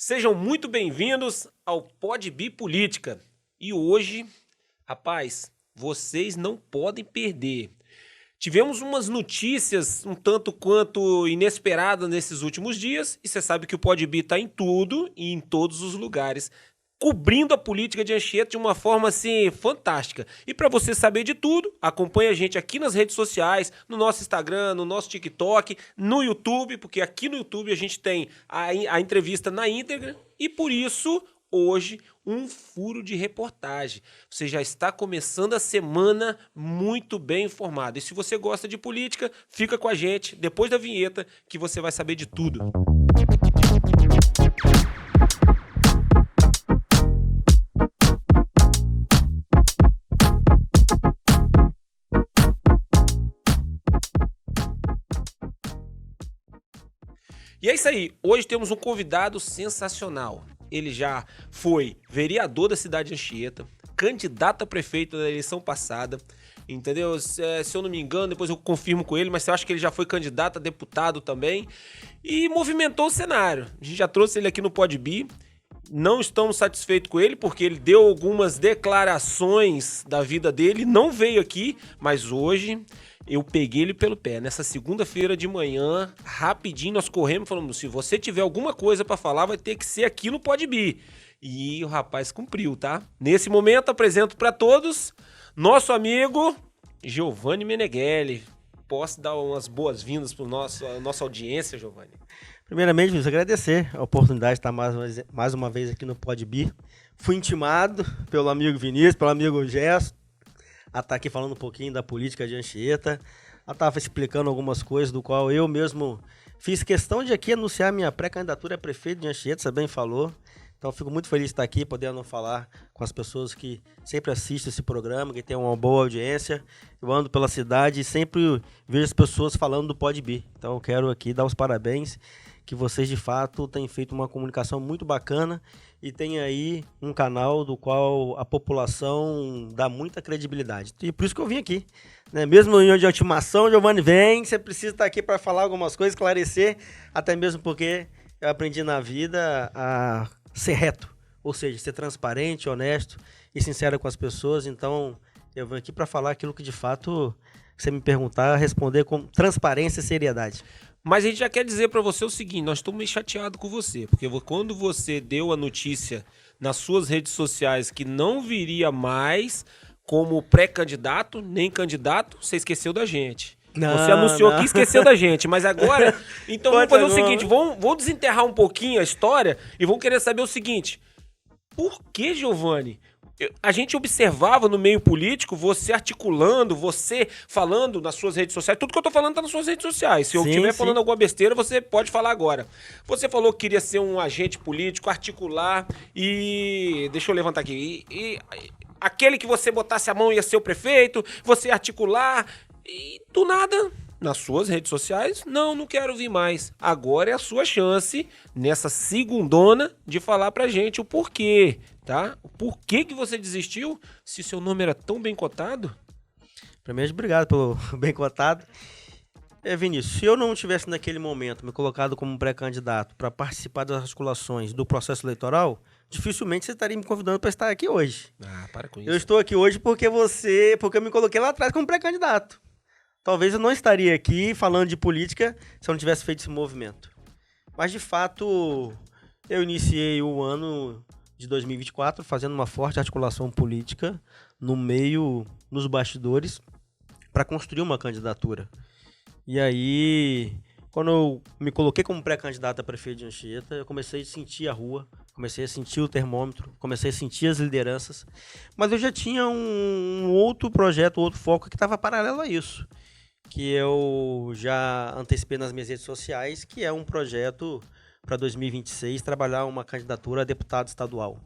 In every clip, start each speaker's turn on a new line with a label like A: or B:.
A: Sejam muito bem-vindos ao Podbi Política. E hoje, rapaz, vocês não podem perder. Tivemos umas notícias um tanto quanto inesperadas nesses últimos dias, e você sabe que o Podbi está em tudo e em todos os lugares, cobrindo a política de Anchieta de uma forma assim fantástica. E para você saber de tudo, acompanhe a gente aqui nas redes sociais, no nosso Instagram, no nosso TikTok, no YouTube, porque aqui no YouTube a gente tem a entrevista na íntegra e por isso hoje um furo de reportagem. Você já está começando a semana muito bem informado. E se você gosta de política, fica com a gente depois da vinheta que você vai saber de tudo. E é isso aí, hoje temos um convidado sensacional. Ele já foi vereador da cidade de Anchieta, candidato a prefeito da eleição passada, entendeu? Se eu não me engano, depois eu confirmo com ele, mas eu acho que ele já foi candidato a deputado também e movimentou o cenário. A gente já trouxe ele aqui no Podbi. Não estamos satisfeitos com ele, porque ele deu algumas declarações da vida dele, não veio aqui, mas hoje eu peguei ele pelo pé. Nessa segunda-feira de manhã, rapidinho, nós corremos e falamos, se você tiver alguma coisa pra falar, vai ter que ser aqui no Podbi. E o rapaz cumpriu, tá? Nesse momento, apresento pra todos nosso amigo Giovanni Meneghelli. Posso dar umas boas-vindas para a nossa audiência, Giovanni?
B: Primeiramente, Vinícius, agradecer a oportunidade de estar mais uma vez aqui no Podbi. Fui intimado pelo amigo Vinícius, pelo amigo Gesto, a estar aqui falando um pouquinho da política de Anchieta. Ela estava explicando algumas coisas do qual eu mesmo fiz questão de aqui anunciar minha pré-candidatura a prefeito de Anchieta, você bem falou. Então, fico muito feliz de estar aqui, podendo falar com as pessoas que sempre assistem esse programa, que tem uma boa audiência. Eu ando pela cidade e sempre vejo as pessoas falando do Podbi. Então, eu quero aqui dar os parabéns, que vocês, de fato, têm feito uma comunicação muito bacana e tem aí um canal do qual a população dá muita credibilidade. E por isso que eu vim aqui. Né? Mesmo em de ultimação, Giovanni, vem, você precisa estar aqui para falar algumas coisas, esclarecer, até mesmo porque eu aprendi na vida a ser reto, ou seja, ser transparente, honesto e sincero com as pessoas. Então, eu venho aqui para falar aquilo que de fato você me perguntar, responder com transparência e seriedade.
A: Mas a gente já quer dizer para você o seguinte, nós estamos meio chateados com você, porque quando você deu a notícia nas suas redes sociais que não viria mais como pré-candidato, nem candidato, você esqueceu da gente. Você anunciou que esqueceu da gente, mas agora... Então vamos fazer o seguinte, vamos desenterrar um pouquinho a história e vamos querer saber o seguinte. Por que, Giovanni? A gente observava no meio político você articulando, você falando nas suas redes sociais. Tudo que eu tô falando tá nas suas redes sociais. Se eu estiver falando alguma besteira, você pode falar agora. Você falou que queria ser um agente político, articular e... Deixa eu levantar aqui. Aquele que você botasse a mão ia ser o prefeito, você articular... E do nada, nas suas redes sociais, não quero vir mais. Agora é a sua chance, nessa segundona, de falar pra gente o porquê, tá? O porquê que você desistiu, se seu nome era tão bem cotado?
B: Primeiro, obrigado pelo bem cotado. Vinícius, se eu não tivesse naquele momento me colocado como pré-candidato para participar das articulações do processo eleitoral, dificilmente você estaria me convidando para estar aqui hoje.
A: Para com isso.
B: Eu estou aqui hoje porque eu me coloquei lá atrás como pré-candidato. Talvez eu não estaria aqui falando de política se eu não tivesse feito esse movimento. Mas, de fato, eu iniciei o ano de 2024 fazendo uma forte articulação política no meio, nos bastidores, para construir uma candidatura. E aí, quando eu me coloquei como pré-candidato a prefeito de Anchieta, eu comecei a sentir a rua, comecei a sentir o termômetro, comecei a sentir as lideranças. Mas eu já tinha um outro projeto, outro foco que estava paralelo a isso, que eu já antecipei nas minhas redes sociais, que é um projeto para 2026, trabalhar uma candidatura a deputado estadual.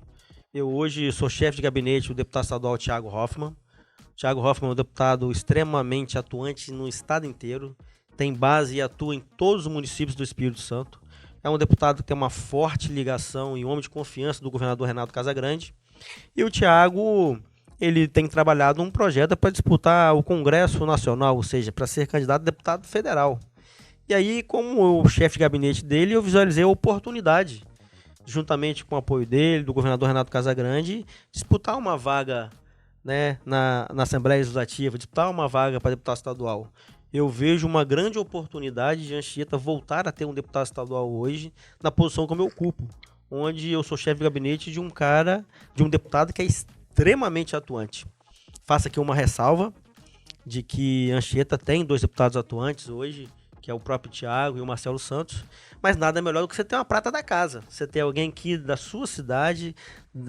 B: Eu hoje sou chefe de gabinete do deputado estadual Thiago Hoffmann. Thiago Hoffmann é um deputado extremamente atuante no estado inteiro, tem base e atua em todos os municípios do Espírito Santo. É um deputado que tem uma forte ligação e homem de confiança do governador Renato Casagrande. E o Thiago... ele tem trabalhado um projeto para disputar o Congresso Nacional, ou seja, para ser candidato a deputado federal. E aí, como o chefe de gabinete dele, eu visualizei a oportunidade juntamente com o apoio dele, do governador Renato Casagrande, disputar uma vaga, né, na Assembleia Legislativa, disputar uma vaga para deputado estadual. Eu vejo uma grande oportunidade de Anchieta voltar a ter um deputado estadual hoje, na posição como eu ocupo, onde eu sou chefe de gabinete de um deputado que é extremamente atuante. Faço aqui uma ressalva de que Anchieta tem 2 deputados atuantes hoje, que é o próprio Thiago e o Marcelo Santos, mas nada melhor do que você ter uma prata da casa. Você ter alguém aqui da sua cidade,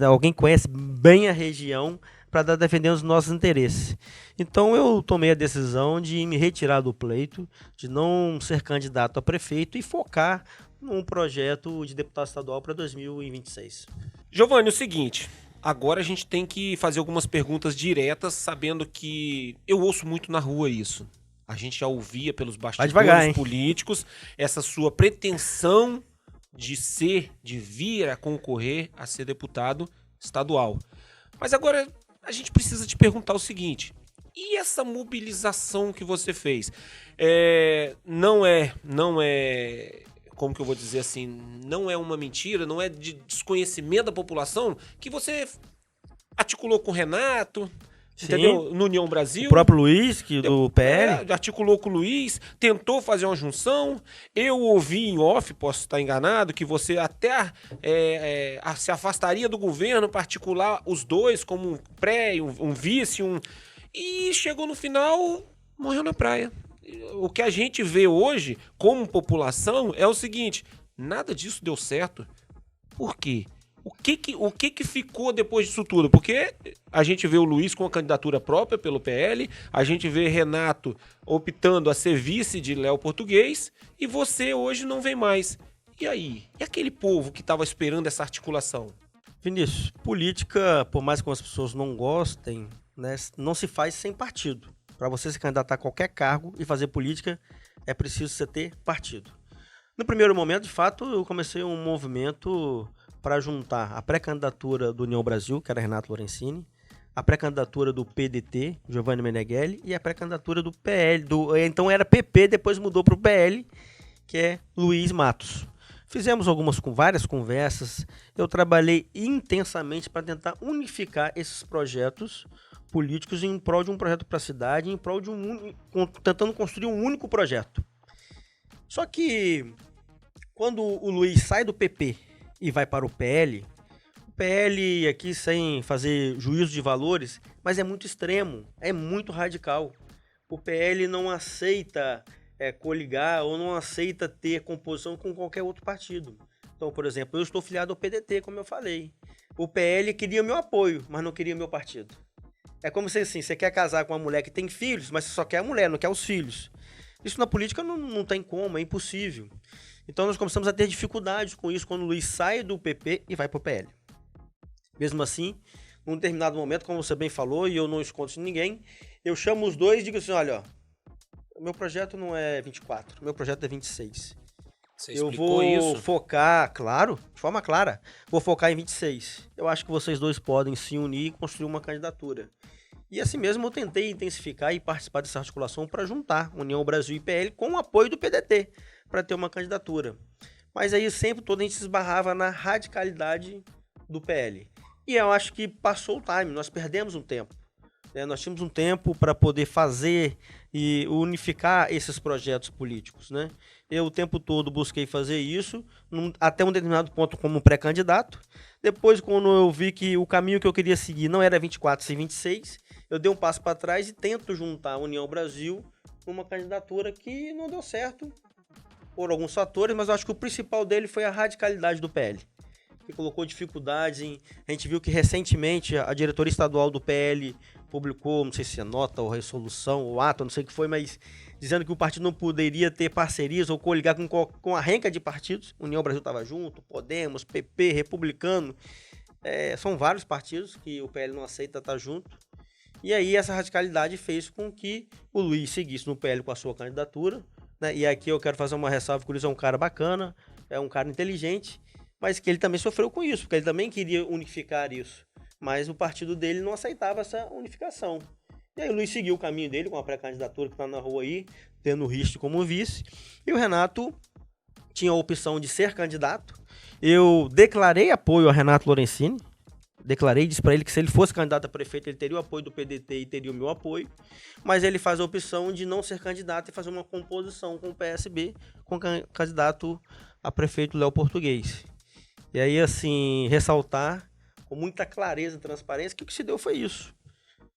B: alguém que conhece bem a região, para estar defendendo os nossos interesses. Então eu tomei a decisão de me retirar do pleito, de não ser candidato a prefeito e focar num projeto de deputado estadual para 2026.
A: Giovanni, é o seguinte, agora a gente tem que fazer algumas perguntas diretas, sabendo que eu ouço muito na rua isso. A gente já ouvia pelos bastidores políticos essa sua pretensão de vir a concorrer a ser deputado estadual. Mas agora a gente precisa te perguntar o seguinte: e essa mobilização que você fez? Não é, como que eu vou dizer assim, não é uma mentira, não é de desconhecimento da população que você articulou com o Renato, entendeu? No União Brasil.
B: O próprio Luiz, do PL.
A: Articulou com o Luiz, tentou fazer uma junção. Eu ouvi em off, posso estar enganado, que você até se afastaria do governo para articular os dois como um pré, um vice, e chegou no final, morreu na praia. O que a gente vê hoje, como população, é o seguinte: nada disso deu certo. Por quê? O que ficou depois disso tudo? Porque a gente vê o Luiz com a candidatura própria pelo PL, a gente vê Renato optando a ser vice de Léo Português, e você hoje não vem mais. E aí? E aquele povo que estava esperando essa articulação?
B: Vinícius, política, por mais que as pessoas não gostem, né, não se faz sem partido. Para você se candidatar a qualquer cargo e fazer política, é preciso você ter partido. No primeiro momento, de fato, eu comecei um movimento para juntar a pré-candidatura do União Brasil, que era Renato Lorenzini, a pré-candidatura do PDT, Giovanni Meneghelli, e a pré-candidatura do PL, então era PP, depois mudou para o PL, que é Luiz Matos. Fizemos várias conversas, eu trabalhei intensamente para tentar unificar esses projetos políticos em prol de um projeto para a cidade, em prol de tentando construir um único projeto. Só que quando o Luiz sai do PP e vai para o PL aqui, sem fazer juízo de valores, mas é muito extremo, é muito radical. O PL não aceita coligar ou não aceita ter composição com qualquer outro partido. Então, por exemplo, eu estou filiado ao PDT, como eu falei. O PL queria meu apoio, mas não queria meu partido. É como se assim, você quer casar com uma mulher que tem filhos, mas você só quer a mulher, não quer os filhos. Isso na política não tem como, é impossível. Então nós começamos a ter dificuldades com isso quando o Luiz sai do PP e vai para o PL. Mesmo assim, num determinado momento, como você bem falou, e eu não escondo isso de ninguém, eu chamo os dois e digo assim: olha, o meu projeto não é 24, o meu projeto é 26. Eu vou focar, claro, de forma clara, vou focar em 26. Eu acho que vocês dois podem se unir e construir uma candidatura. E assim mesmo eu tentei intensificar e participar dessa articulação para juntar União Brasil e PL com o apoio do PDT para ter uma candidatura. Mas aí sempre todo a gente se esbarrava na radicalidade do PL. E eu acho que passou o time, nós perdemos um tempo. Nós tínhamos um tempo para poder fazer e unificar esses projetos políticos, né? Eu o tempo todo busquei fazer isso, até um determinado ponto como pré-candidato. Depois, quando eu vi que o caminho que eu queria seguir não era 24, sim 26, eu dei um passo para trás e tento juntar a União Brasil numa candidatura que não deu certo por alguns fatores, mas eu acho que o principal dele foi a radicalidade do PL, que colocou dificuldades a gente viu que recentemente a diretoria estadual do PL publicou, não sei se é nota ou resolução ou ato, não sei o que foi, mas dizendo que o partido não poderia ter parcerias ou coligar com a renca de partidos. União Brasil estava junto, Podemos, PP, Republicano, são vários partidos que o PL não aceita estar junto. E aí essa radicalidade fez com que o Luiz seguisse no PL com a sua candidatura, né? E aqui eu quero fazer uma ressalva, que o Luiz é um cara bacana, é um cara inteligente, mas que ele também sofreu com isso, porque ele também queria unificar isso. Mas o partido dele não aceitava essa unificação. E aí o Luiz seguiu o caminho dele com a pré-candidatura que está na rua aí, tendo o Risto como vice. E o Renato tinha a opção de ser candidato. Eu declarei apoio a Renato Lorenzini. Disse para ele que se ele fosse candidato a prefeito, ele teria o apoio do PDT e teria o meu apoio. Mas ele faz a opção de não ser candidato e fazer uma composição com o PSB, com o candidato a prefeito Léo Português. E aí, assim, ressaltar com muita clareza e transparência que o que se deu foi isso.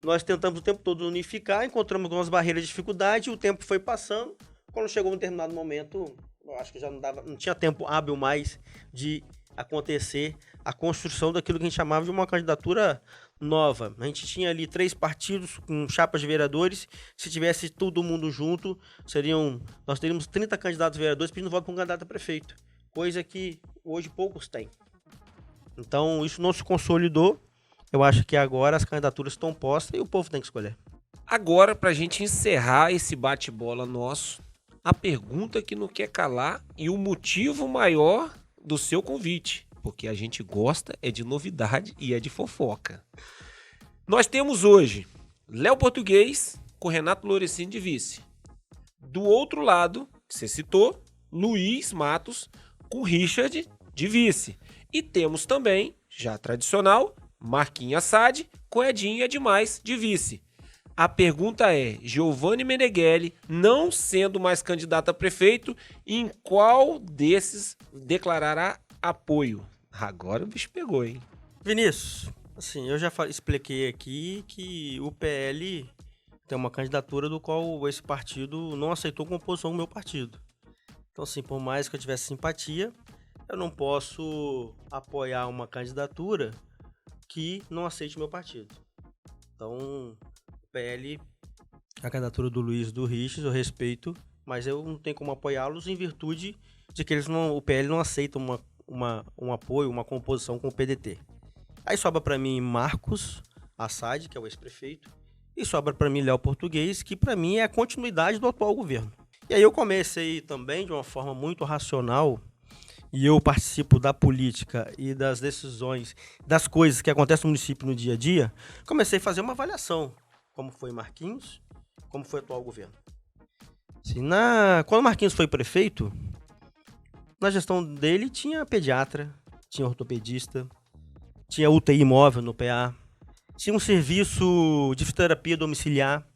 B: Nós tentamos o tempo todo unificar, encontramos algumas barreiras de dificuldade, o tempo foi passando. Quando chegou um determinado momento, eu acho que já não tinha tempo hábil mais de acontecer a construção daquilo que a gente chamava de uma candidatura nova. A gente tinha ali 3 partidos com chapas de vereadores. Se tivesse todo mundo junto, nós teríamos 30 candidatos a vereadores pedindo voto para um candidato a prefeito. Coisa que hoje poucos têm. Então, isso não se consolidou. Eu acho que agora as candidaturas estão postas e o povo tem que escolher.
A: Agora, para a gente encerrar esse bate-bola nosso, a pergunta que não quer calar e o motivo maior do seu convite, porque a gente gosta é de novidade e é de fofoca. Nós temos hoje Léo Português com Renato Lorenzini de vice. Do outro lado, que você citou, Luiz Matos com Richard de vice. E temos também, já tradicional, Marquinhos Assad com Edinho é demais de vice. A pergunta é, Giovanni Meneghelli, não sendo mais candidato a prefeito, em qual desses declarará apoio? Agora o bicho pegou, hein?
B: Vinícius, assim, eu já expliquei aqui que o PL tem uma candidatura do qual esse partido não aceitou composição do meu partido. Então, assim, por mais que eu tivesse simpatia, eu não posso apoiar uma candidatura que não aceite meu partido. Então, o PL, a candidatura do Luiz e do Richard, eu respeito, mas eu não tenho como apoiá-los em virtude de que o PL não aceita um apoio, uma composição com o PDT. Aí sobra para mim Marcos Assad, que é o ex-prefeito, e sobra para mim Léo Português, que para mim é a continuidade do atual governo. E aí eu comecei também de uma forma muito racional, e eu participo da política e das decisões, das coisas que acontecem no município no dia a dia, comecei a fazer uma avaliação, como foi Marquinhos, como foi o atual governo. Assim, quando Marquinhos foi prefeito, na gestão dele tinha pediatra, tinha ortopedista, tinha UTI móvel no PA, tinha um serviço de fisioterapia domiciliar,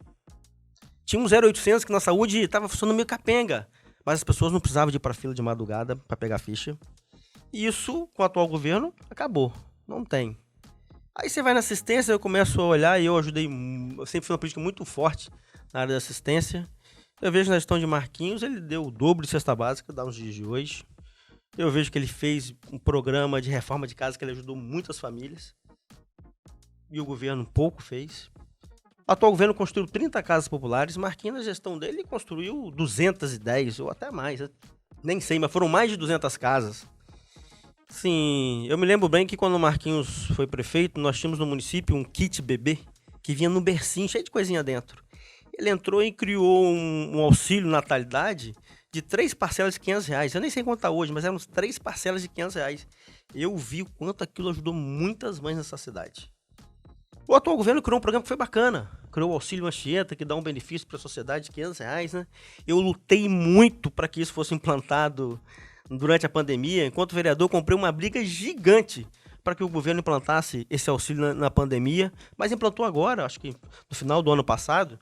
B: tinha um 0800 que na saúde estava funcionando meio capenga, mas as pessoas não precisavam de ir para a fila de madrugada para pegar ficha. E isso, com o atual governo, acabou. Não tem. Aí você vai na assistência, eu começo a olhar e eu sempre fui uma política muito forte na área da assistência. Eu vejo na gestão de Marquinhos, ele deu o dobro de cesta básica, dá uns dias de hoje. Eu vejo que ele fez um programa de reforma de casa que ele ajudou muitas famílias. E o governo pouco fez. O atual governo construiu 30 casas populares. Marquinhos, na gestão dele, construiu 210 ou até mais. Nem sei, mas foram mais de 200 casas. Sim, eu me lembro bem que quando o Marquinhos foi prefeito, nós tínhamos no município um kit bebê que vinha no bercinho, cheio de coisinha dentro. Ele entrou e criou um auxílio natalidade de 3 parcelas de R$500. Eu nem sei quanto tá hoje, mas eram 3 parcelas de R$500. Eu vi o quanto aquilo ajudou muitas mães nessa cidade. O atual governo criou um programa que foi bacana. Criou o Auxílio Anchieta, que dá um benefício para a sociedade de R$500, né? Eu lutei muito para que isso fosse implantado durante a pandemia. Enquanto vereador, comprei uma briga gigante para que o governo implantasse esse auxílio na pandemia. Mas implantou agora, acho que no final do ano passado.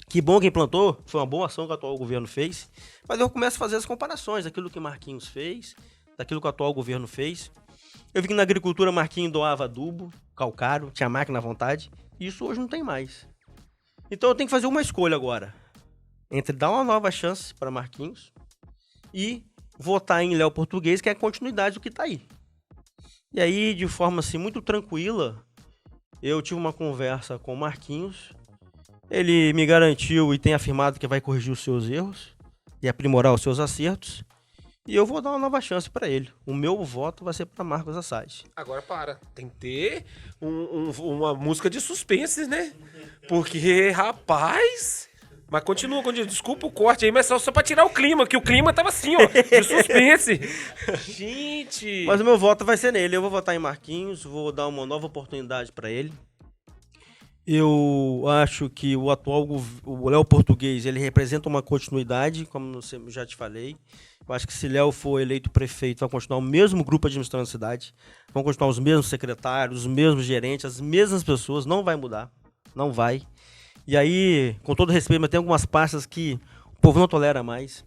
B: Que bom que implantou, foi uma boa ação que o atual governo fez. Mas eu começo a fazer as comparações daquilo que Marquinhos fez, daquilo que o atual governo fez. Eu vi que na agricultura Marquinhos doava adubo, calcário, tinha máquina à vontade. E isso hoje não tem mais. Então eu tenho que fazer uma escolha agora. Entre dar uma nova chance para Marquinhos e votar em Léo Português, que é a continuidade do que está aí. E aí, de forma assim, muito tranquila, eu tive uma conversa com o Marquinhos. Ele me garantiu e tem afirmado que vai corrigir os seus erros e aprimorar os seus acertos. E eu vou dar uma nova chance para ele. O meu voto vai ser para Marcos Assad.
A: Agora tem que ter uma música de suspense, né? Porque, rapaz... Mas continua, desculpa o corte aí, mas só pra tirar o clima, que o clima tava assim, ó, de suspense. Gente...
B: Mas o meu voto vai ser nele. Eu vou votar em Marquinhos, vou dar uma nova oportunidade para ele. Eu acho que o atual o Léo Português, ele representa uma continuidade, como eu já te falei. Eu acho que se Léo for eleito prefeito, vai continuar o mesmo grupo administrando a cidade, vão continuar os mesmos secretários, os mesmos gerentes, as mesmas pessoas, não vai mudar, não vai. E aí, com todo respeito, mas tem algumas pastas que o povo não tolera mais.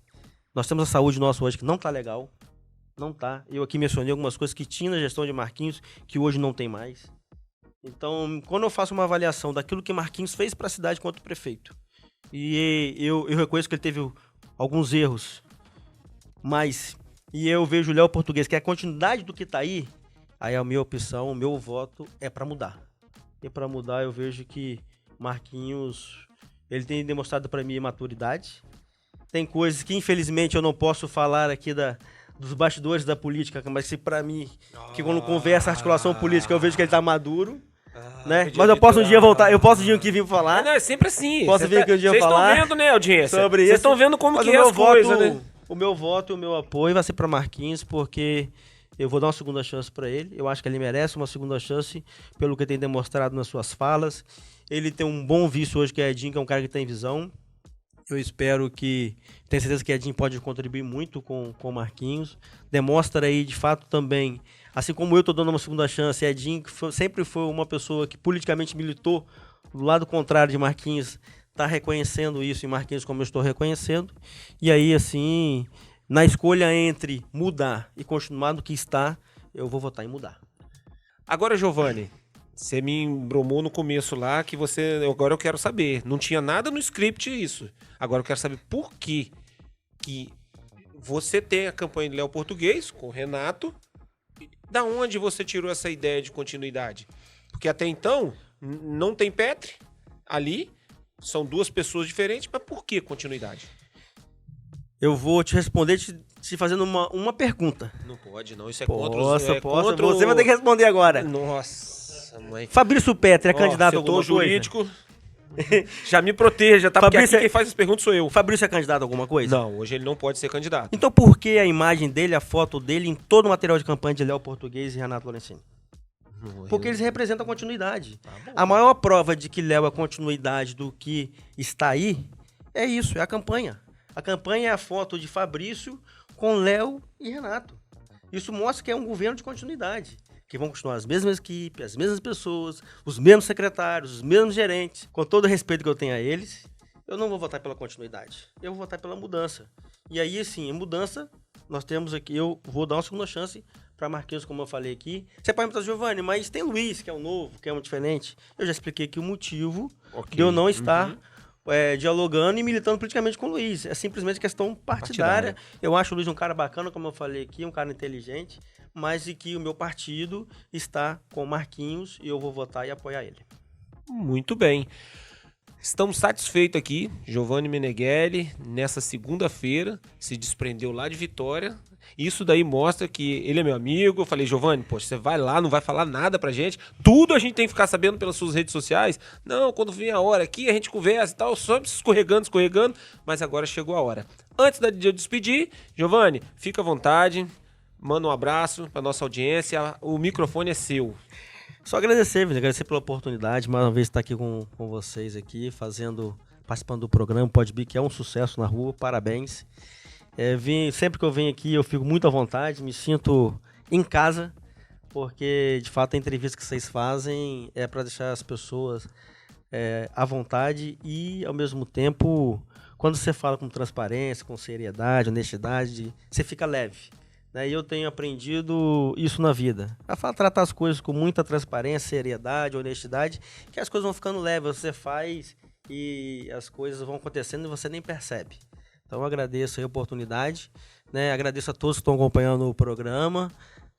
B: Nós temos a saúde nossa hoje que não tá legal, não tá. Eu aqui mencionei algumas coisas que tinha na gestão de Marquinhos, que hoje não tem mais. Então, quando eu faço uma avaliação daquilo que Marquinhos fez para a cidade quanto prefeito, e eu reconheço que ele teve alguns erros, mas eu vejo o Léo Português, que é a continuidade do que está aí a minha opção, o meu voto é para mudar. E para mudar eu vejo que Marquinhos, ele tem demonstrado para mim maturidade. Tem coisas que infelizmente eu não posso falar aqui dos bastidores da política, mas que para mim, que quando conversa articulação política, eu vejo que ele está maduro. Né? Mas eu posso um dia voltar, eu posso um dia aqui vir falar.
A: Não, é sempre assim.
B: Posso vir aqui um dia falar.
A: Vocês estão vendo, né, audiência?
B: Sobre isso.
A: Vocês estão vendo como que é as coisas, né?
B: O meu voto e o meu apoio vai ser para Marquinhos, porque eu vou dar uma segunda chance para ele. Eu acho que ele merece uma segunda chance pelo que tem demonstrado nas suas falas. Ele tem um bom vice hoje, que é Edinho, que é um cara que tem visão. Eu espero que... Tenho certeza que Edinho pode contribuir muito com o Marquinhos. Demonstra aí, de fato, também... Assim como eu estou dando uma segunda chance, Edinho, que sempre foi uma pessoa que politicamente militou do lado contrário de Marquinhos, está reconhecendo isso em Marquinhos como eu estou reconhecendo. E aí, assim, na escolha entre mudar e continuar do que está, eu vou votar em mudar.
A: Agora, Giovanni, você me embromou no começo lá que agora eu quero saber. Não tinha nada no script isso. Agora eu quero saber por que você tem a campanha de Léo Português com o Renato. Da onde você tirou essa ideia de continuidade? Porque até então, não tem Petri ali, são duas pessoas diferentes, mas por que continuidade?
B: Eu vou te responder te fazendo uma pergunta.
A: Não pode, não. Isso é
B: posso.
A: Contra
B: você vai ter que responder agora.
A: Nossa, mãe.
B: Fabrício Petri é candidato a alguma
A: jurídico. Já me proteja, tá? Porque aqui quem faz as perguntas sou eu.
B: Fabrício é candidato a alguma coisa?
A: Não, hoje ele não pode ser candidato.
B: Então por que a imagem dele, a foto dele em todo o material de campanha de Léo Português e Renato Lorenzini? Porque eles representam a continuidade. A maior prova de que Léo é continuidade do que está aí é isso, é a campanha. A campanha é a foto de Fabrício com Léo e Renato. Isso mostra que é um governo de continuidade. Que vão continuar as mesmas equipes, as mesmas pessoas, os mesmos secretários, os mesmos gerentes. Com todo o respeito que eu tenho a eles, eu não vou votar pela continuidade. Eu vou votar pela mudança. E aí, assim, em mudança, nós temos aqui, eu vou dar uma segunda chance para Marquinhos, como eu falei aqui. Você pode me perguntar, Giovanni, mas tem Luiz, que é um novo, que é um diferente. Eu já expliquei aqui o motivo de eu não estar dialogando e militando politicamente com o Luiz. É simplesmente questão partidária. Eu acho o Luiz um cara bacana, como eu falei aqui, um cara inteligente, mas e que o meu partido está com Marquinhos e eu vou votar e apoiar ele.
A: Muito bem. Estamos satisfeitos aqui. Giovanni Meneghelli, nessa segunda-feira, se desprendeu lá de Vitória. Isso daí mostra que ele é meu amigo. Eu falei, Giovanni, poxa, você vai lá, não vai falar nada pra gente. Tudo a gente tem que ficar sabendo pelas suas redes sociais. Não, quando vem a hora aqui, a gente conversa e tal, só escorregando. Mas agora chegou a hora. Antes de eu despedir, Giovanni, fica à vontade. Manda um abraço pra nossa audiência. O microfone é seu.
B: Só agradecer pela oportunidade, mais uma vez estar aqui com vocês aqui, participando do programa Pode Be, que é um sucesso na rua, parabéns. Sempre que eu venho aqui eu fico muito à vontade, me sinto em casa, porque de fato a entrevista que vocês fazem é para deixar as pessoas à vontade e ao mesmo tempo, quando você fala com transparência, com seriedade, honestidade, você fica leve. E eu tenho aprendido isso na vida. A tratar as coisas com muita transparência, seriedade, honestidade, que as coisas vão ficando leves. Você faz e as coisas vão acontecendo e você nem percebe. Então eu agradeço a oportunidade, agradeço a todos que estão acompanhando o programa.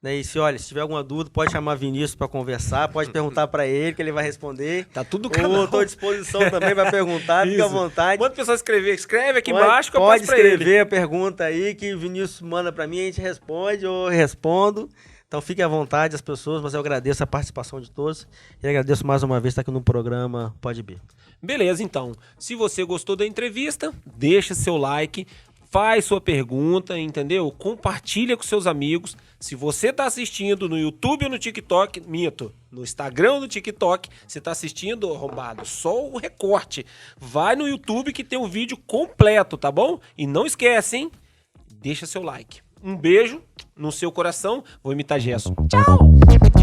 B: E se tiver alguma dúvida, pode chamar Vinícius para conversar, pode perguntar para ele que ele vai responder.
A: Tá tudo canal.
B: Eu estou à disposição também para perguntar, fica à vontade.
A: Manda o pessoal escreve aqui embaixo que eu
B: passo para ele. Pode escrever
A: a
B: pergunta aí que o Vinícius manda para mim, a gente responde ou eu respondo. Então fique à vontade as pessoas, mas eu agradeço a participação de todos e agradeço mais uma vez estar aqui no programa Pode Be.
A: Beleza, então. Se você gostou da entrevista, deixa seu like. faz sua pergunta, entendeu? Compartilha com seus amigos. Se você tá assistindo no YouTube ou no TikTok, minto, no Instagram ou no TikTok, você tá assistindo, arrombado, só o recorte. Vai no YouTube que tem o vídeo completo, tá bom? E não esquece, hein? Deixa seu like. Um beijo no seu coração. Vou imitar Gerson. Tchau!